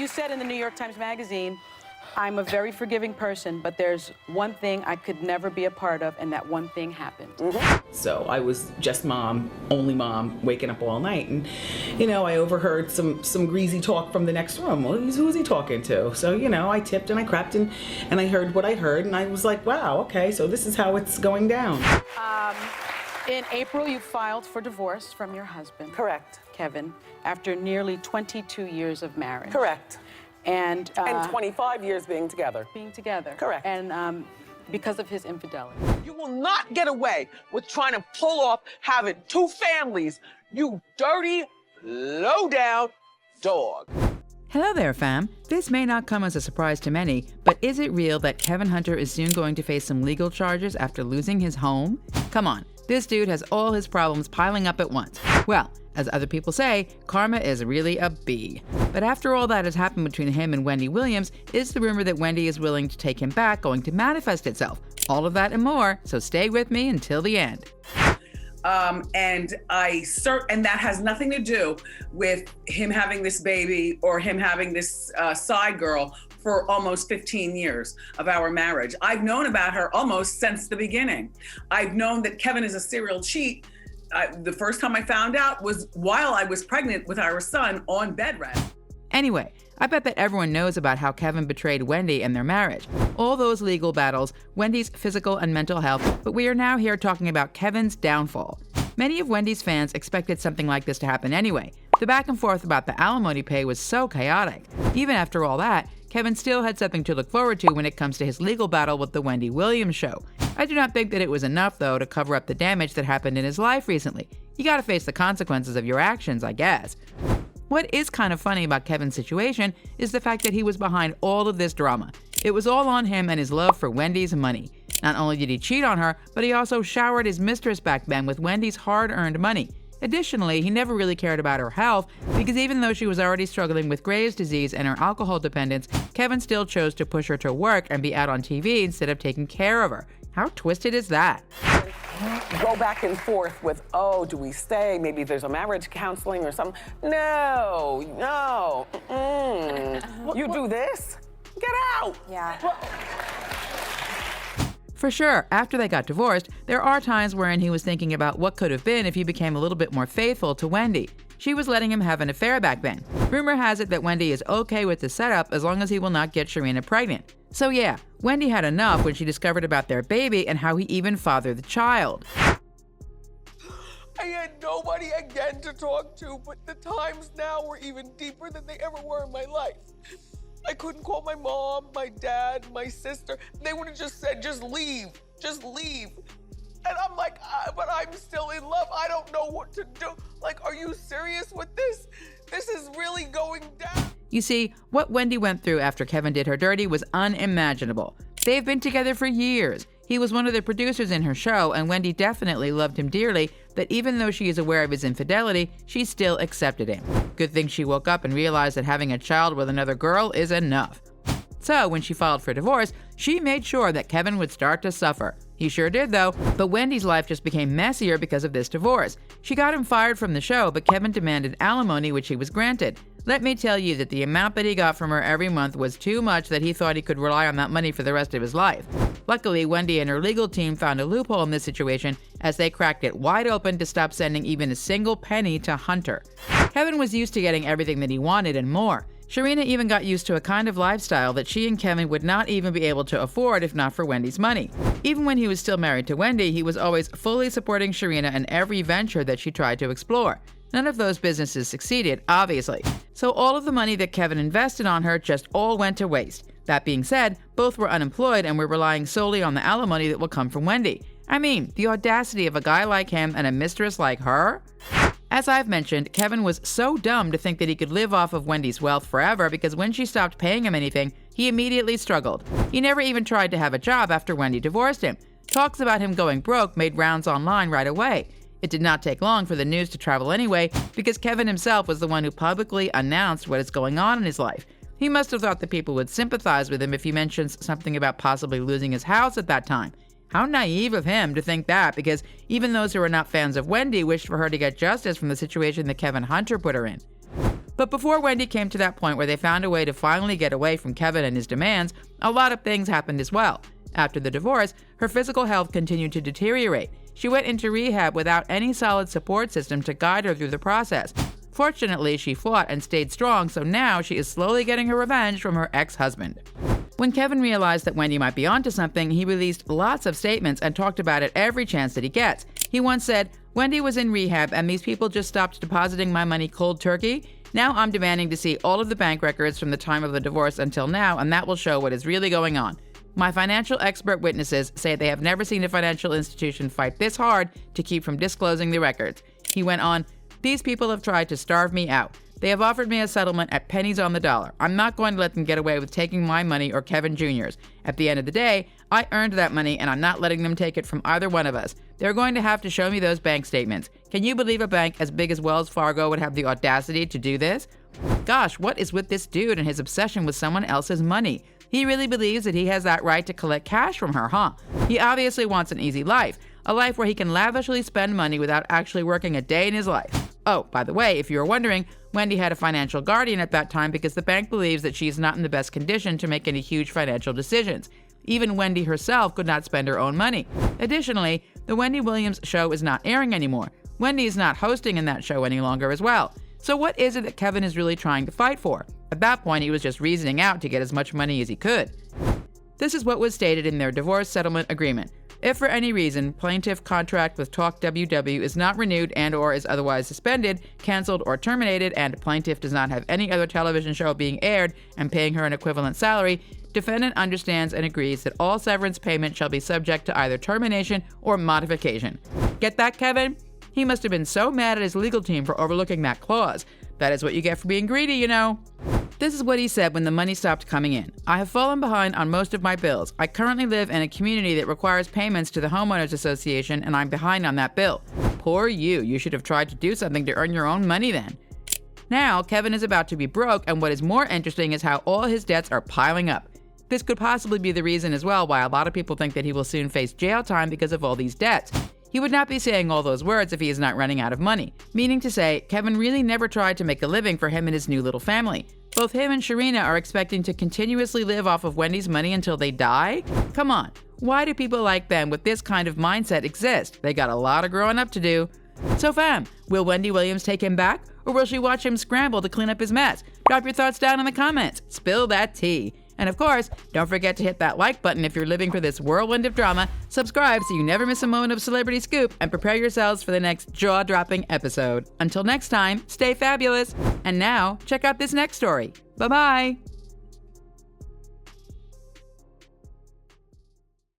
said in the New York Times Magazine, I'm a very forgiving person, but there's one thing I could never be a part of, and that one thing happened. So I was just mom, only mom, waking up all night. And, I overheard some greasy talk from the next room. Well, who's he talking to? So, I tipped and I crept and I heard what I heard. And I was like, wow, okay, so this is how it's going down. In April, you filed for divorce from your husband. Correct. Kevin, after nearly 22 years of marriage. Correct. And 25 years being together. Correct. And because of his infidelity. You will not get away with trying to pull off having two families, you dirty, low-down dog. Hello there, fam. This may not come as a surprise to many, but is it real that Kevin Hunter is soon going to face some legal charges after losing his home? Come on, this dude has all his problems piling up at once. Well, as other people say, karma is really a bee. But after all that has happened between him and Wendy Williams, is the rumor that Wendy is willing to take him back going to manifest itself? All of that and more, so stay with me until the end. And that has nothing to do with him having this baby or him having this side girl for almost 15 years of our marriage. I've known about her almost since the beginning. I've known that Kevin is a serial cheat. The first time I found out was while I was pregnant with our son on bed rest. Anyway, I bet that everyone knows about how Kevin betrayed Wendy and their marriage. All those legal battles, Wendy's physical and mental health, but we are now here talking about Kevin's downfall. Many of Wendy's fans expected something like this to happen anyway. The back and forth about the alimony pay was so chaotic. Even after all that, Kevin still had something to look forward to when it comes to his legal battle with the Wendy Williams Show. I do not think that it was enough, though, to cover up the damage that happened in his life recently. You gotta face the consequences of your actions, I guess. What is kind of funny about Kevin's situation is the fact that he was behind all of this drama. It was all on him and his love for Wendy's money. Not only did he cheat on her, but he also showered his mistress back then with Wendy's hard-earned money. Additionally, he never really cared about her health because even though she was already struggling with Graves' disease and her alcohol dependence, Kevin still chose to push her to work and be out on TV instead of taking care of her. How twisted is that? Go back and forth with, oh, do we stay? Maybe there's a marriage counseling or something. No. You do this? Get out. Yeah. For sure, after they got divorced, there are times wherein he was thinking about what could have been if he became a little bit more faithful to Wendy. She was letting him have an affair back then. Rumor has it that Wendy is okay with the setup as long as he will not get Sharina pregnant. So yeah, Wendy had enough when she discovered about their baby and how he even fathered the child. I had nobody again to talk to, but the times now were even deeper than they ever were in my life. I couldn't call my mom, my dad, my sister. They would have just said, just leave. And I'm like, but I'm still in love. I don't know what to do. Like, are you serious with this? This is really going down. You see, what Wendy went through after Kevin did her dirty was unimaginable. They've been together for years. He was one of the producers in her show, and Wendy definitely loved him dearly, but even though she is aware of his infidelity, she still accepted him. Good thing she woke up and realized that having a child with another girl is enough. So when she filed for divorce, she made sure that Kevin would start to suffer. He sure did, though, but Wendy's life just became messier because of this divorce. She got him fired from the show, but Kevin demanded alimony, which he was granted. Let me tell you that the amount that he got from her every month was too much that he thought he could rely on that money for the rest of his life. Luckily, Wendy and her legal team found a loophole in this situation as they cracked it wide open to stop sending even a single penny to Hunter. Kevin was used to getting everything that he wanted and more. Sharina even got used to a kind of lifestyle that she and Kevin would not even be able to afford if not for Wendy's money. Even when he was still married to Wendy, he was always fully supporting Sharina in every venture that she tried to explore. None of those businesses succeeded, obviously. So all of the money that Kevin invested on her just all went to waste. That being said, both were unemployed and were relying solely on the alimony that will come from Wendy. I mean, the audacity of a guy like him and a mistress like her? As I've mentioned, Kevin was so dumb to think that he could live off of Wendy's wealth forever because when she stopped paying him anything, he immediately struggled. He never even tried to have a job after Wendy divorced him. Talks about him going broke made rounds online right away. It did not take long for the news to travel anyway because Kevin himself was the one who publicly announced what is going on in his life. He must have thought that people would sympathize with him if he mentions something about possibly losing his house at that time. How naive of him to think that, because even those who are not fans of Wendy wished for her to get justice from the situation that Kevin Hunter put her in. But before Wendy came to that point where they found a way to finally get away from Kevin and his demands, a lot of things happened as well. After the divorce, her physical health continued to deteriorate. She went into rehab without any solid support system to guide her through the process. Fortunately, she fought and stayed strong, so now she is slowly getting her revenge from her ex-husband. When Kevin realized that Wendy might be onto something, he released lots of statements and talked about it every chance that he gets. He once said, "Wendy was in rehab and these people just stopped depositing my money cold turkey. Now I'm demanding to see all of the bank records from the time of the divorce until now, and that will show what is really going on. My financial expert witnesses say they have never seen a financial institution fight this hard to keep from disclosing the records." He went on, "These people have tried to starve me out. They have offered me a settlement at pennies on the dollar. I'm not going to let them get away with taking my money or Kevin Jr.'s. At the end of the day, I earned that money and I'm not letting them take it from either one of us. They're going to have to show me those bank statements. Can you believe a bank as big as Wells Fargo would have the audacity to do this? Gosh, what is with this dude and his obsession with someone else's money? He really believes that he has that right to collect cash from her, huh? He obviously wants an easy life, a life where he can lavishly spend money without actually working a day in his life. Oh, by the way, if you were wondering, Wendy had a financial guardian at that time because the bank believes that she is not in the best condition to make any huge financial decisions. Even Wendy herself could not spend her own money. Additionally, the Wendy Williams Show is not airing anymore. Wendy is not hosting in that show any longer as well. So what is it that Kevin is really trying to fight for? At that point, he was just reasoning out to get as much money as he could. This is what was stated in their divorce settlement agreement. If for any reason plaintiff contract with Talk WW is not renewed and or is otherwise suspended, canceled, or terminated, and plaintiff does not have any other television show being aired and paying her an equivalent salary, defendant understands and agrees that all severance payment shall be subject to either termination or modification. Get that, Kevin? He must have been so mad at his legal team for overlooking that clause. That is what you get for being greedy, you know. This is what he said when the money stopped coming in. "I have fallen behind on most of my bills. I currently live in a community that requires payments to the Homeowners Association, and I'm behind on that bill. Poor you. You should have tried to do something to earn your own money then." Now, Kevin is about to be broke, and what is more interesting is how all his debts are piling up. This could possibly be the reason as well why a lot of people think that he will soon face jail time because of all these debts. He would not be saying all those words if he is not running out of money. Meaning to say, Kevin really never tried to make a living for him and his new little family. Both him and Sharina are expecting to continuously live off of Wendy's money until they die? Come on, why do people like them with this kind of mindset exist? They got a lot of growing up to do. So fam, will Wendy Williams take him back? Or will she watch him scramble to clean up his mess? Drop your thoughts down in the comments. Spill that tea. And of course, don't forget to hit that like button if you're living for this whirlwind of drama, subscribe so you never miss a moment of celebrity scoop, and prepare yourselves for the next jaw-dropping episode. Until next time, stay fabulous. And now, check out this next story. Bye-bye.